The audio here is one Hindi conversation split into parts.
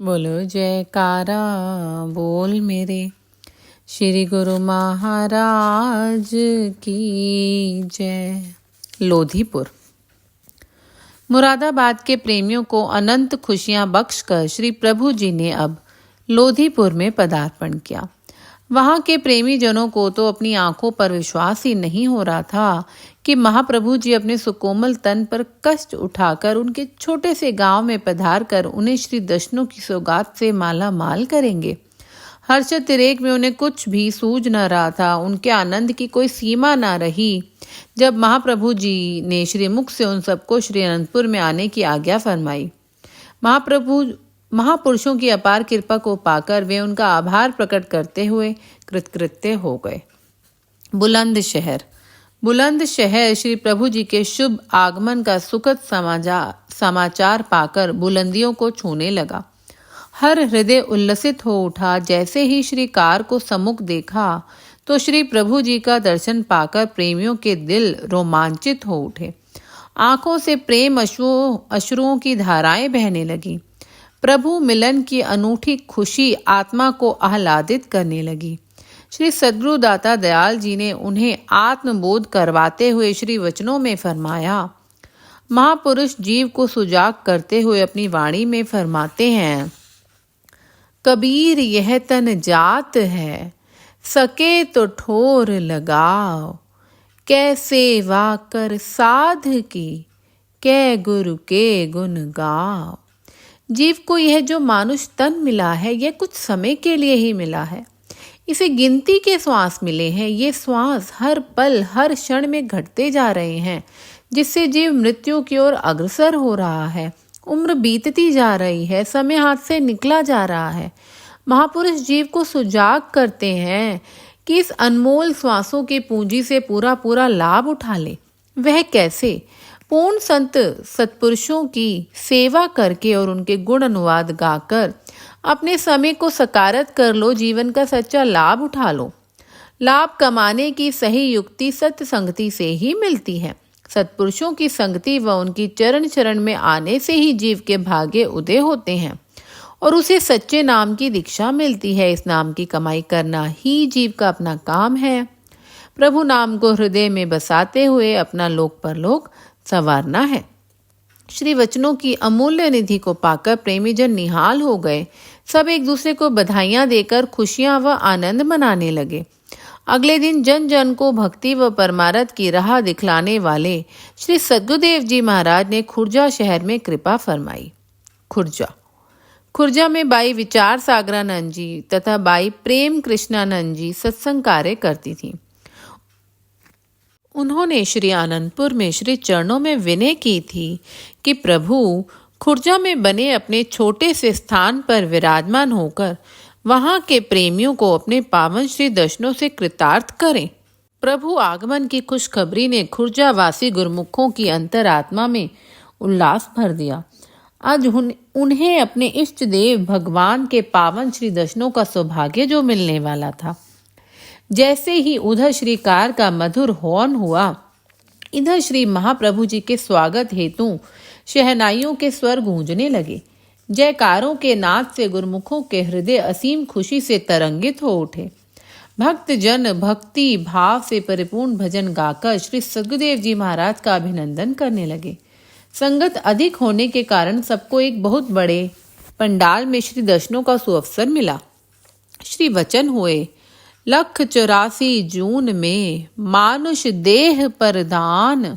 बोलो जयकारा बोल मेरे श्री गुरु महाराज की जय। लोधीपुर। मुरादाबाद के प्रेमियों को अनंत खुशियां बख्शकर श्री प्रभु जी ने अब लोधीपुर में पदार्पण किया। वहां के प्रेमी जनों को तो अपनी आंखों पर विश्वास ही नहीं हो रहा था कि महाप्रभु जी अपने सुकोमल तन पर कष्ट उठाकर उनके छोटे से गांव में पधार कर उन्हें श्री दर्शनों की सौगात से माला माल करेंगे। हर्ष तिरेक में उन्हें कुछ भी सूझ न रहा था। उनके आनंद की कोई सीमा न रही जब महाप्रभु जी ने श्रीमुख से उन सबको श्री अनंतपुर में आने की आज्ञा फरमाई। महापुरुषों की अपार कृपा को पाकर वे उनका आभार प्रकट करते हुए कृतकृत्य हो गए। बुलंद शहर श्री प्रभु जी के शुभ आगमन का सुखद समाचार पाकर बुलंदियों को छूने लगा। हर हृदय उल्लसित हो उठा। जैसे ही श्री कार को सम्मुख देखा तो श्री प्रभु जी का दर्शन पाकर प्रेमियों के दिल रोमांचित हो उठे। आंखों से प्रेम अश्रुओं की धाराएं बहने लगी। प्रभु मिलन की अनूठी खुशी आत्मा को आह्लादित करने लगी। श्री सद्गुरु दाता दयाल जी ने उन्हें आत्मबोध करवाते हुए श्री वचनों में फरमाया। महापुरुष जीव को सुजाग करते हुए अपनी वाणी में फरमाते हैं, कबीर यह तन जात है, सके तो ठोर लगाओ, कैसे वाकर साध की, कै गुरु के गुण गाओ। जीव को यह जो मानुष तन मिला है यह कुछ समय के लिए ही मिला है। इसे गिनती के श्वास मिले हैं। ये श्वास हर पल हर क्षण में घटते जा रहे हैं, जिससे जीव मृत्यु की ओर अग्रसर हो रहा है। उम्र बीतती जा रही है, समय हाथ से निकला जा रहा है। महापुरुष जीव को सुजाग करते हैं कि इस अनमोल श्वासों की पूंजी से पूरा लाभ उठा ले। वह कैसे? पूर्ण संत सत्पुरुषों की सेवा करके और उनके गुण अनुवाद गाकर अपने समय को सकारत कर लो। जीवन का सच्चा लाभ उठा लो। लाभ कमाने की सही युक्ति सत्य संगति से ही मिलती है। सत्पुरुषों की संगति व उनकी चरण चरण में आने से ही जीव के भाग्य उदय होते हैं और उसे सच्चे नाम की दीक्षा मिलती है। इस नाम की कमाई करना ही जीव का अपना काम है। प्रभु नाम को हृदय में बसाते हुए अपना लोक परलोक संवारना है। श्री वचनों की अमूल्य निधि को पाकर प्रेमी जन निहाल हो गए। सब एक दूसरे को बधाइयां देकर खुशियां व आनंद मनाने लगे। अगले दिन जन जन को भक्ति व परमारथ की राह दिखलाने वाले श्री सद्गुरुदेव जी महाराज ने खुर्जा शहर में कृपा फरमाई। खुर्जा में बाई विचार सागरानंद जी तथा बाई प्रेम कृष्णानंद जी सत्संग कार्य करती थी। उन्होंने श्री आनंदपुर में श्री चरणों में विनय की थी कि प्रभु खुर्जा में बने अपने छोटे से स्थान पर विराजमान होकर वहां के प्रेमियों को अपने पावन श्री दर्शनों से कृतार्थ करें। प्रभु आगमन की खुशखबरी ने खुर्जा वासी गुरुमुखों की अंतरात्मा में उल्लास भर दिया। आज उन्हें अपने इष्ट देव भगवान के पावन श्री दर्शनों का सौभाग्य जो मिलने वाला था। जैसे ही उधर श्री कार का मधुर हॉर्न हुआ, इधर श्री महाप्रभु जी के स्वागत हेतु शहनाइयों के स्वर गूंजने लगे। जयकारों के नाद से गुरुमुखों के हृदय असीम खुशी से तरंगित हो उठे। भक्त जन भक्ति भाव से परिपूर्ण भजन गाकर श्री सद्गुरुदेव जी महाराज का अभिनंदन करने लगे। संगत अधिक होने के कारण सबको एक बहुत बड़े पंडाल में श्री दर्शनों का सुअवसर मिला। श्री वचन हुए, 184 जून में मानुष देह पर दान,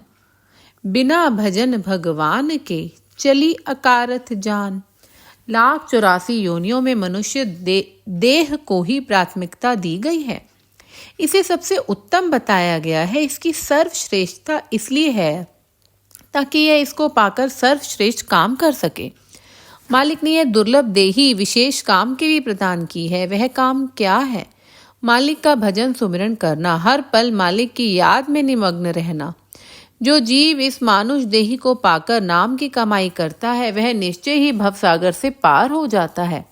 बिना भजन भगवान के चली अकारथ जान। 184 योनियों में मनुष्य देह को ही प्राथमिकता दी गई है। इसे सबसे उत्तम बताया गया है। इसकी सर्वश्रेष्ठता इसलिए है ताकि यह इसको पाकर सर्वश्रेष्ठ काम कर सके। मालिक ने यह दुर्लभ देही विशेष काम के लिए प्रदान की है। वह काम क्या है? मालिक का भजन सुमिरन करना, हर पल मालिक की याद में निमग्न रहना। जो जीव इस मानुष देही को पाकर नाम की कमाई करता है वह निश्चय ही भवसागर से पार हो जाता है।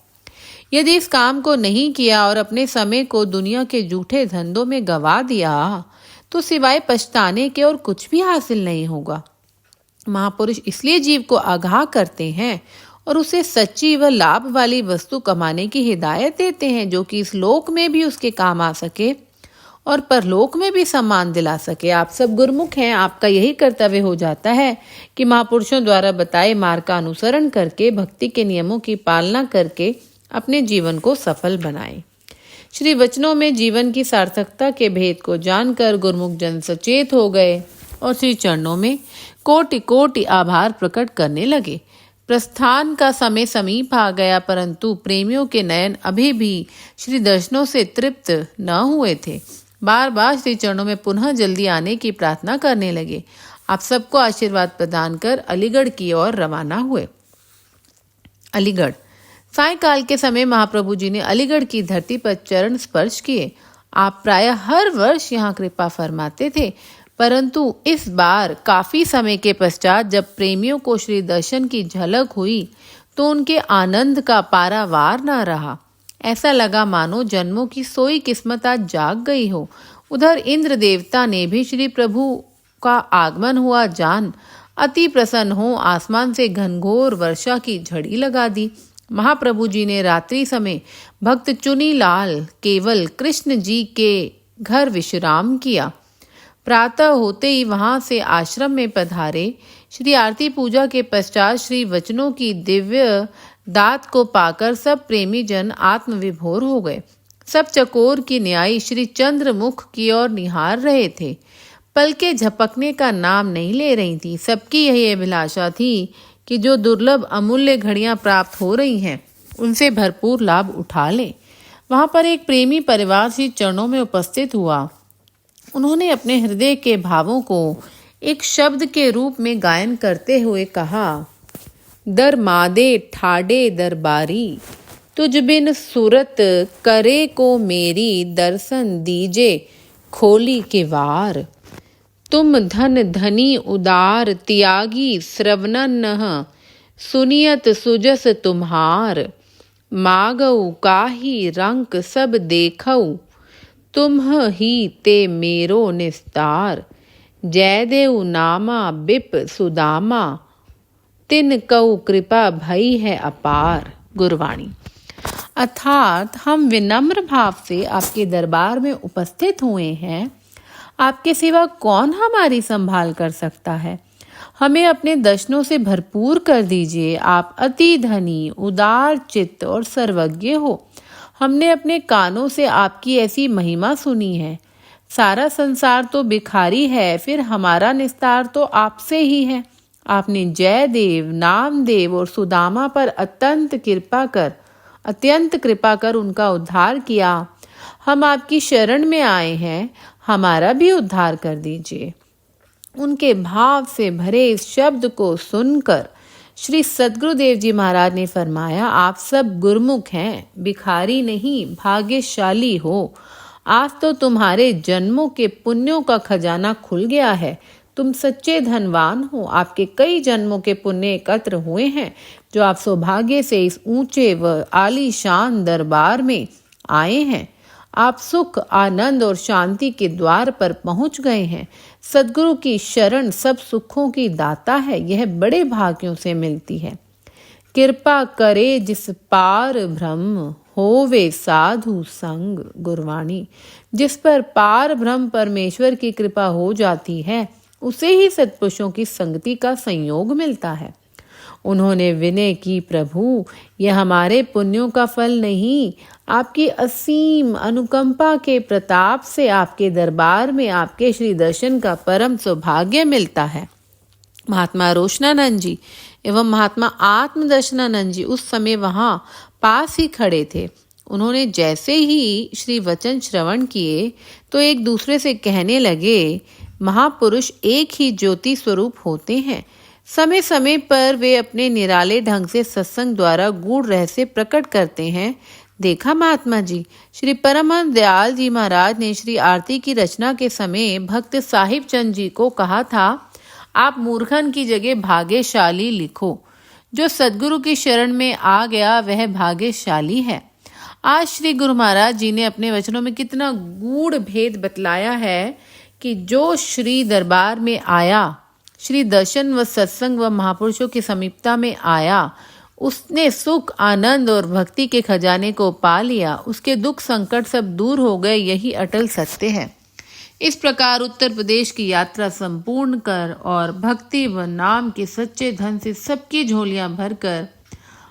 यदि इस काम को नहीं किया और अपने समय को दुनिया के झूठे धंधों में गवा दिया तो सिवाय पछताने के और कुछ भी हासिल नहीं होगा। महापुरुष इसलिए जीव को आगाह करते हैं और उसे सच्ची व लाभ वाली वस्तु कमाने की हिदायत देते हैं, जो कि इस लोक में भी उसके काम आ सके और परलोक में भी सम्मान दिला सके। आप सब गुरुमुख हैं, आपका यही कर्तव्य हो जाता है कि महापुरुषों द्वारा बताए मार्ग का अनुसरण करके, भक्ति के नियमों की पालना करके अपने जीवन को सफल बनाएं। श्री वचनों में जीवन की सार्थकता के भेद को जानकर गुरुमुख जन सचेत हो गए और श्री चरणों में कोटि कोटि आभार प्रकट करने लगे। प्रस्थान का समय समीप आ गया, परंतु प्रेमियों के नयन अभी भी श्री दर्शनों से तृप्त न हुए थे। बार बार श्री चरणों में पुनः जल्दी आने की प्रार्थना करने लगे। आप सबको आशीर्वाद प्रदान कर अलीगढ़ की ओर रवाना हुए। अलीगढ़ सायंकाल के समय महाप्रभु जी ने अलीगढ़ की धरती पर चरण स्पर्श किए। आप प्रायः हर वर्ष यहाँ कृपा फरमाते थे, परंतु इस बार काफी समय के पश्चात जब प्रेमियों को श्री दर्शन की झलक हुई तो उनके आनंद का पारावार न रहा। ऐसा लगा मानो जन्मों की सोई किस्मत आज जाग गई हो। उधर इंद्र देवता ने भी श्री प्रभु का आगमन हुआ जान अति प्रसन्न हो आसमान से घनघोर वर्षा की झड़ी लगा दी। महाप्रभु जी ने रात्रि समय भक्त चुनीलाल केवल कृष्ण जी के घर विश्राम किया। प्रातः होते ही वहां से आश्रम में पधारे। श्री आरती पूजा के पश्चात श्री वचनों की दिव्य दात को पाकर सब प्रेमी जन आत्मविभोर हो गए। सब चकोर की न्यायी श्री चंद्रमुख की ओर निहार रहे थे। पलके झपकने का नाम नहीं ले रही थी। सबकी यही अभिलाषा थी कि जो दुर्लभ अमूल्य घड़ियां प्राप्त हो रही हैं उनसे भरपूर लाभ उठा लें। वहां पर एक प्रेमी परिवार श्री चरणों में उपस्थित हुआ। उन्होंने अपने हृदय के भावों को एक शब्द के रूप में गायन करते हुए कहा, दरमादे ठाडे दरबारी, तुझ बिन सूरत करे को मेरी, दर्शन दीजे खोली के वार। तुम धन धनी उदार, त्यागी श्रवणन सुनियत सुजस तुम्हार। मागऊ काहि रंक सब देखऊ, तुम ही ते मेरो निस्तार। जयदेव नामा बिप सुदामा, तिन कऊ कृपा भई है अपार। गुरवाणी अर्थात हम विनम्र भाव से आपके दरबार में उपस्थित हुए हैं। आपके सिवा कौन हमारी संभाल कर सकता है। हमें अपने दर्शनों से भरपूर कर दीजिए। आप अति धनी, उदार चित्त और सर्वज्ञ हो। हमने अपने कानों से आपकी ऐसी महिमा सुनी है। सारा संसार तो भिखारी है, फिर हमारा निस्तार तो आपसे ही है। आपने जयदेव, नामदेव और सुदामा पर अत्यंत कृपा कर उनका उद्धार किया। हम आपकी शरण में आए हैं, हमारा भी उद्धार कर दीजिए। उनके भाव से भरे इस शब्द को सुनकर श्री सद्गुरुदेव जी महाराज ने फरमाया, आप सब गुरमुख हैं, भिखारी नहीं, भाग्यशाली हो। आज तो तुम्हारे जन्मों के पुण्यों का खजाना खुल गया है। तुम सच्चे धनवान हो। आपके कई जन्मों के पुण्य एकत्र हुए हैं, जो आप सौभाग्य से इस ऊंचे व आलीशान दरबार में आए हैं। आप सुख, आनंद और शांति के द्वार पर पहुंच गए हैं। सद्गुरु की शरण सब सुखों की दाता है। यह बड़े भाग्यों से मिलती है। कृपा करे जिस पार ब्रह्म, होवे साधु संग। गुरवाणी जिस पर पार ब्रह्म परमेश्वर की कृपा हो जाती है, उसे ही सत्पुरुषों की संगति का संयोग मिलता है। उन्होंने विनय की, प्रभु यह हमारे पुण्यों का फल नहीं, आपकी असीम अनुकंपा के प्रताप से आपके दरबार में आपके श्री दर्शन का परम सौभाग्य मिलता है। महात्मा रोशनानंद जी एवं महात्मा आत्मदर्शनानंद जी उस समय वहां पास ही खड़े थे। उन्होंने जैसे ही श्री वचन श्रवण किए तो एक दूसरे से कहने लगे, महापुरुष एक ही ज्योति स्वरूप होते हैं। समय समय पर वे अपने निराले ढंग से सत्संग द्वारा गूढ़ रहस्य प्रकट करते हैं। देखा महात्मा जी, श्री परमहंस दयाल जी महाराज ने श्री आरती की रचना के समय भक्त साहिब चंद जी को कहा था, आप मूर्खन की जगह भाग्यशाली लिखो। जो सद्गुरु की शरण में आ गया वह भाग्यशाली है। आज श्री गुरु महाराज जी ने अपने वचनों में कितना गूढ़ भेद बतलाया है कि जो श्री दरबार में आया, श्री दर्शन व सत्संग व महापुरुषों की समीपता में आया, उसने सुख, आनंद और भक्ति के खजाने को पा लिया। उसके दुख संकट सब दूर हो गए, यही अटल सत्य है। इस प्रकार उत्तर प्रदेश की यात्रा संपूर्ण कर और भक्ति व नाम के सच्चे धन से सबकी झोलियां भरकर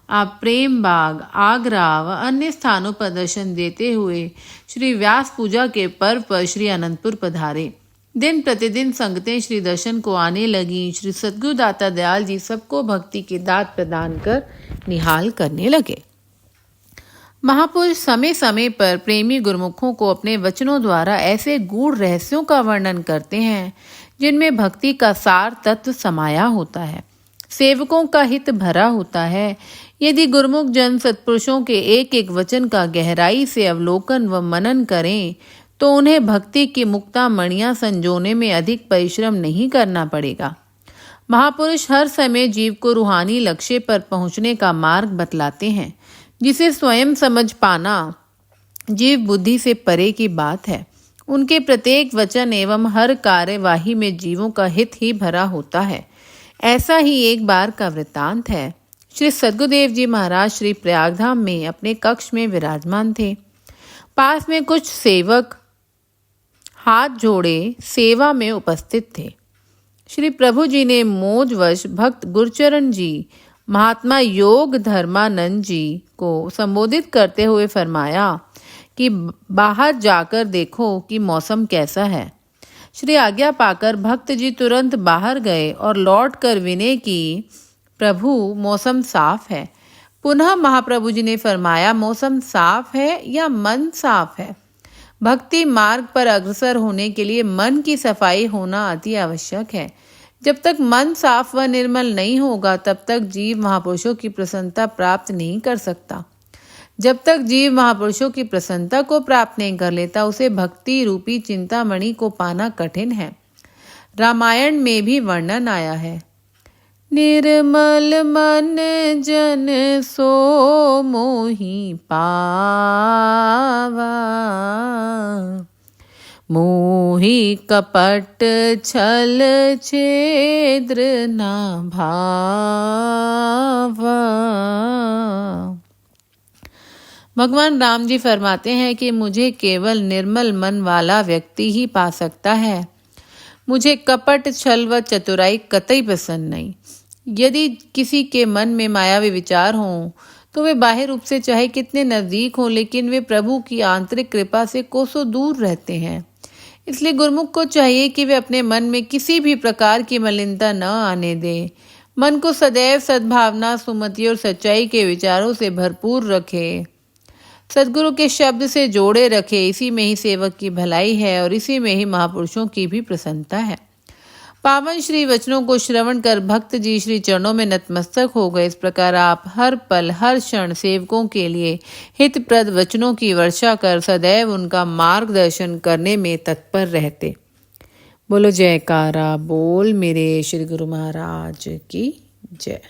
आप प्रेम बाग, आगरा व अन्य स्थानों पर दर्शन देते हुए श्री व्यास पूजा के पर्व पर श्री अनंतपुर पधारे। दिन प्रतिदिन संगतें श्री दर्शन को आने लगी। श्री सद्गुरु दाता दयाल जी सबको भक्ति की दात प्रदान कर निहाल करने लगे। महापुरुष समय समय पर प्रेमी गुरुमुखों को अपने वचनों द्वारा ऐसे गूढ़ रहस्यों का वर्णन करते हैं जिनमें भक्ति का सार तत्व समाया होता है, सेवकों का हित भरा होता है। यदि गुरुमुख जन सत्पुरुषों के एक एक वचन का गहराई से अवलोकन व मनन करें तो उन्हें भक्ति की मुक्ता मणियां संजोने में अधिक परिश्रम नहीं करना पड़ेगा। महापुरुष हर समय जीव को रूहानी लक्ष्य पर पहुंचने का मार्ग बतलाते हैं, जिसे स्वयं समझ पाना जीव बुद्धि से परे की बात है। उनके प्रत्येक वचन एवं हर कार्यवाही में जीवों का हित ही भरा होता है। ऐसा ही एक बार का वृत्तांत है। श्री सद्गुरुदेव जी महाराज श्री प्रयागधाम में अपने कक्ष में विराजमान थे। पास में कुछ सेवक हाथ जोड़े सेवा में उपस्थित थे। श्री प्रभु जी ने मोजवश भक्त गुरचरण जी, महात्मा योग धर्मानंद जी को संबोधित करते हुए फरमाया कि बाहर जाकर देखो कि मौसम कैसा है। श्री आज्ञा पाकर भक्त जी तुरंत बाहर गए और लौटकर विनय की, प्रभु मौसम साफ है। पुनः महाप्रभु जी ने फरमाया, मौसम साफ है या मन साफ है? भक्ति मार्ग पर अग्रसर होने के लिए मन की सफाई होना अति आवश्यक है। जब तक मन साफ व निर्मल नहीं होगा तब तक जीव महापुरुषों की प्रसन्नता प्राप्त नहीं कर सकता। जब तक जीव महापुरुषों की प्रसन्नता को प्राप्त नहीं कर लेता उसे भक्ति रूपी चिंतामणि को पाना कठिन है। रामायण में भी वर्णन आया है, निर्मल मन जन सो मोहि पावा, मोहि कपट छल छेद्र ना भावा। भगवान राम जी फरमाते हैं कि मुझे केवल निर्मल मन वाला व्यक्ति ही पा सकता है। मुझे कपट, छल व चतुराई कतई पसंद नहीं। यदि किसी के मन में मायावी विचार हों तो वे बाह्य रूप से चाहे कितने नजदीक हों, लेकिन वे प्रभु की आंतरिक कृपा से कोसों दूर रहते हैं। इसलिए गुरुमुख को चाहिए कि वे अपने मन में किसी भी प्रकार की मलिनता न आने दें। मन को सदैव सद्भावना, सुमति और सच्चाई के विचारों से भरपूर रखे, सद्गुरु के शब्द से जोड़े रखे। इसी में ही सेवक की भलाई है और इसी में ही महापुरुषों की भी प्रसन्नता है। पावन श्री वचनों को श्रवण कर भक्त जी श्री चरणों में नतमस्तक हो गए। इस प्रकार आप हर पल हर क्षण सेवकों के लिए हितप्रद वचनों की वर्षा कर सदैव उनका मार्गदर्शन करने में तत्पर रहते। बोलो जयकारा बोल मेरे श्री गुरु महाराज की जय।